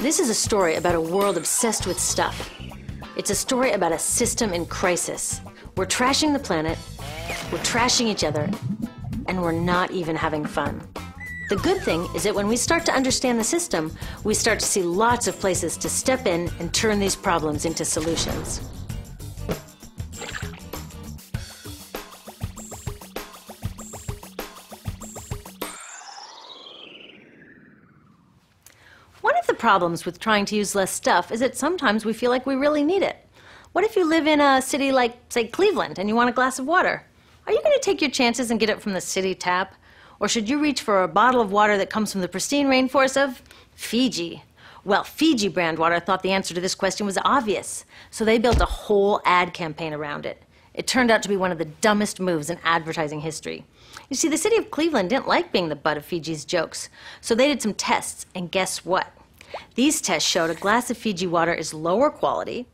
This is a story about a world obsessed with stuff. It's a story about a system in crisis. We're trashing the planet, we're trashing each other, and we're not even having fun. The good thing is that when we start to understand the system, we start to see lots of places to step in and turn these problems into solutions. One of the problems with trying to use less stuff is that sometimes we feel like we really need it. What if you live in a city like, say, Cleveland, and you want a glass of water? Are you going to take your chances and get it from the city tap? Or should you reach for a bottle of water that comes from the pristine rainforest of Fiji? Well, Fiji brand water thought the answer to this question was obvious, so they built a whole ad campaign around it. It turned out to be one of the dumbest moves in advertising history. You see, the city of Cleveland didn't like being the butt of Fiji's jokes, so they did some tests, and guess what? These tests showed a glass of Fiji water is lower quality,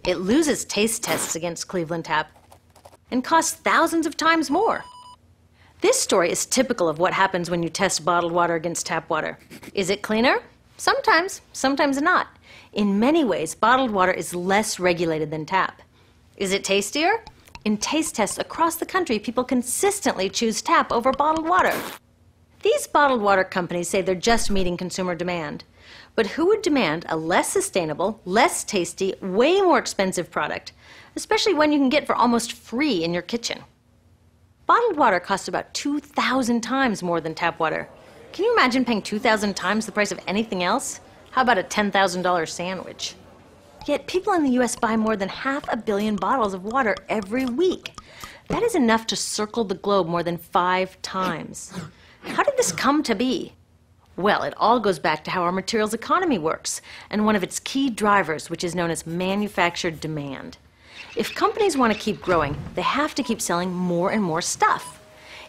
it loses taste tests against Cleveland tap, and costs thousands of times more. This story is typical of what happens when you test bottled water against tap water. Is it cleaner? Sometimes, sometimes not. In many ways, bottled water is less regulated than tap. Is it tastier? In taste tests across the country, people consistently choose tap over bottled water. These bottled water companies say they're just meeting consumer demand. But who would demand a less sustainable, less tasty, way more expensive product, especially one you can get for almost free in your kitchen? Bottled water costs about 2,000 times more than tap water. Can you imagine paying 2,000 times the price of anything else? How about a $10,000 sandwich? Yet people in the US buy more than 500 million bottles of water every week. That is enough to circle the globe more than 5 times. How did this come to be? Well, it all goes back to how our materials economy works, and one of its key drivers, which is known as manufactured demand. If companies want to keep growing, they have to keep selling more and more stuff.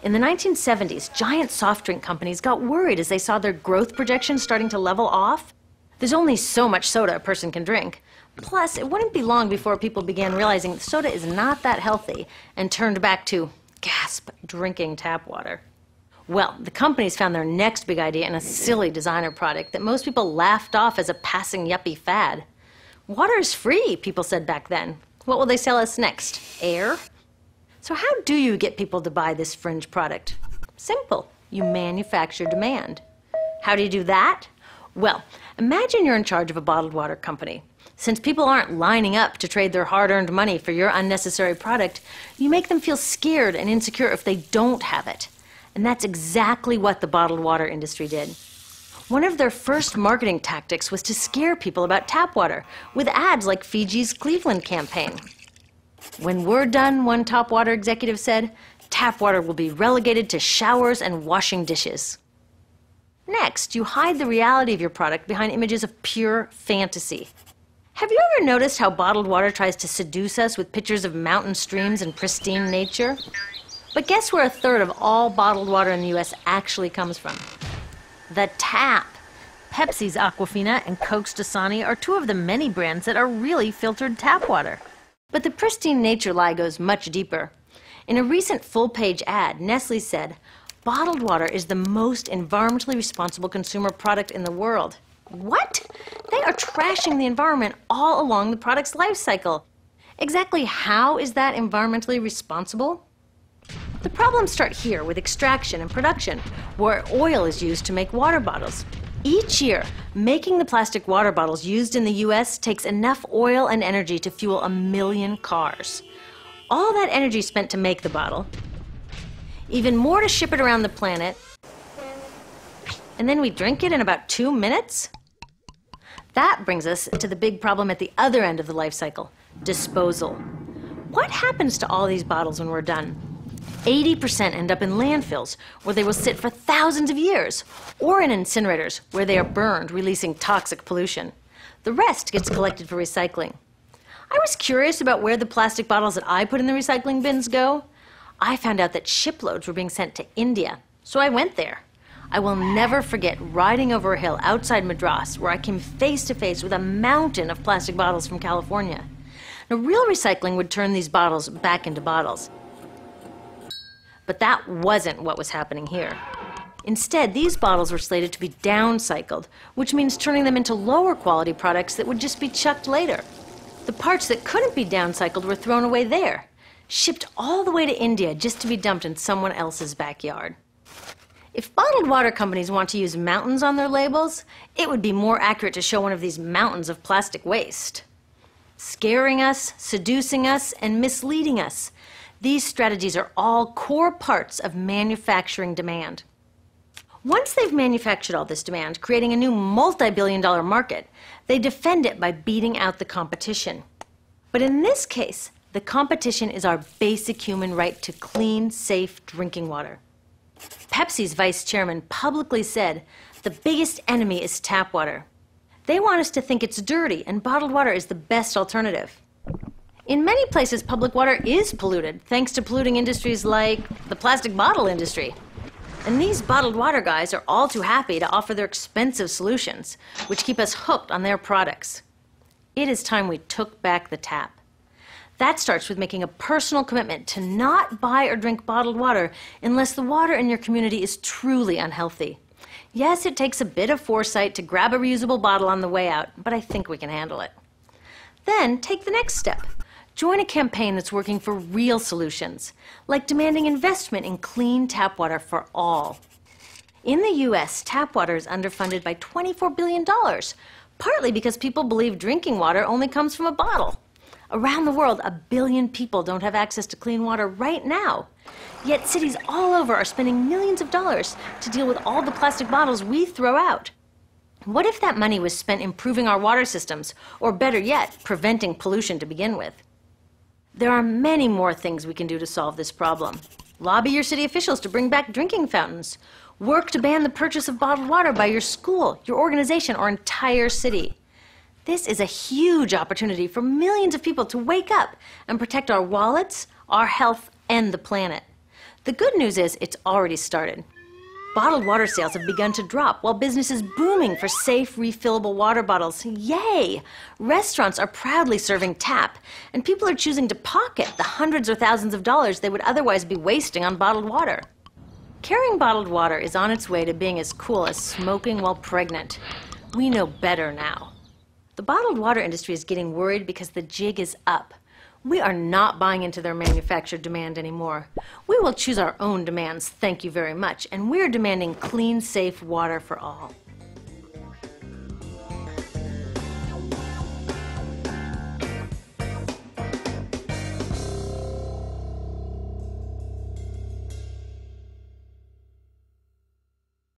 In the 1970s, giant soft drink companies got worried as they saw their growth projections starting to level off. There's only so much soda a person can drink. Plus, it wouldn't be long before people began realizing that soda is not that healthy and turned back to, gasp, drinking tap water. Well, the companies found their next big idea in a silly designer product that most people laughed off as a passing yuppie fad. Water is free, people said back then. What will they sell us next? Air? So how do you get people to buy this fringe product? Simple. You manufacture demand. How do you do that? Well, imagine you're in charge of a bottled water company. Since people aren't lining up to trade their hard-earned money for your unnecessary product, you make them feel scared and insecure if they don't have it. And that's exactly what the bottled water industry did. One of their first marketing tactics was to scare people about tap water with ads like Fiji's Cleveland campaign. When we're done, one top water executive said, tap water will be relegated to showers and washing dishes. Next, you hide the reality of your product behind images of pure fantasy. Have you ever noticed how bottled water tries to seduce us with pictures of mountain streams and pristine nature? But guess where 1/3 of all bottled water in the US actually comes from? The tap. Pepsi's Aquafina and Coke's Dasani are 2 of the many brands that are really filtered tap water. But the pristine nature lie goes much deeper. In a recent full-page ad, Nestle said, bottled water is the most environmentally responsible consumer product in the world. What? They are trashing the environment all along the product's life cycle. Exactly how is that environmentally responsible? The problems start here with extraction and production, where oil is used to make water bottles. Each year, making the plastic water bottles used in the US takes enough oil and energy to fuel 1 million cars. All that energy spent to make the bottle, even more to ship it around the planet, and then we drink it in about 2 minutes? That brings us to the big problem at the other end of the life cycle, disposal. What happens to all these bottles when we're done? 80% end up in landfills, where they will sit for thousands of years, or in incinerators, where they are burned, releasing toxic pollution. The rest gets collected for recycling. I was curious about where the plastic bottles that I put in the recycling bins go. I found out that shiploads were being sent to India, so I went there. I will never forget riding over a hill outside Madras, where I came face to face with a mountain of plastic bottles from California. Now, real recycling would turn these bottles back into bottles. But that wasn't what was happening here. Instead, these bottles were slated to be downcycled, which means turning them into lower quality products that would just be chucked later. The parts that couldn't be downcycled were thrown away there, shipped all the way to India just to be dumped in someone else's backyard. If bottled water companies want to use mountains on their labels, it would be more accurate to show one of these mountains of plastic waste. Scaring us, seducing us, and misleading us. These strategies are all core parts of manufacturing demand. Once they've manufactured all this demand, creating a new multi-billion-dollar market, they defend it by beating out the competition. But in this case, the competition is our basic human right to clean, safe drinking water. Pepsi's vice chairman publicly said, "The biggest enemy is tap water." They want us to think it's dirty and bottled water is the best alternative. In many places, public water is polluted, thanks to polluting industries like the plastic bottle industry. And these bottled water guys are all too happy to offer their expensive solutions, which keep us hooked on their products. It is time we took back the tap. That starts with making a personal commitment to not buy or drink bottled water unless the water in your community is truly unhealthy. Yes, it takes a bit of foresight to grab a reusable bottle on the way out, but I think we can handle it. Then take the next step. Join a campaign that's working for real solutions, like demanding investment in clean tap water for all. In the U.S., tap water is underfunded by $24 billion, partly because people believe drinking water only comes from a bottle. Around the world, 1 billion people don't have access to clean water right now. Yet cities all over are spending millions of dollars to deal with all the plastic bottles we throw out. What if that money was spent improving our water systems, or better yet, preventing pollution to begin with? There are many more things we can do to solve this problem. Lobby your city officials to bring back drinking fountains. Work to ban the purchase of bottled water by your school, your organization, or entire city. This is a huge opportunity for millions of people to wake up and protect our wallets, our health, and the planet. The good news is it's already started. Bottled water sales have begun to drop while business is booming for safe, refillable water bottles. Yay! Restaurants are proudly serving tap, and people are choosing to pocket the hundreds or thousands of dollars they would otherwise be wasting on bottled water. Carrying bottled water is on its way to being as cool as smoking while pregnant. We know better now. The bottled water industry is getting worried because the jig is up. We are not buying into their manufactured demand anymore. We will choose our own demands, thank you very much, and we're demanding clean, safe water for all.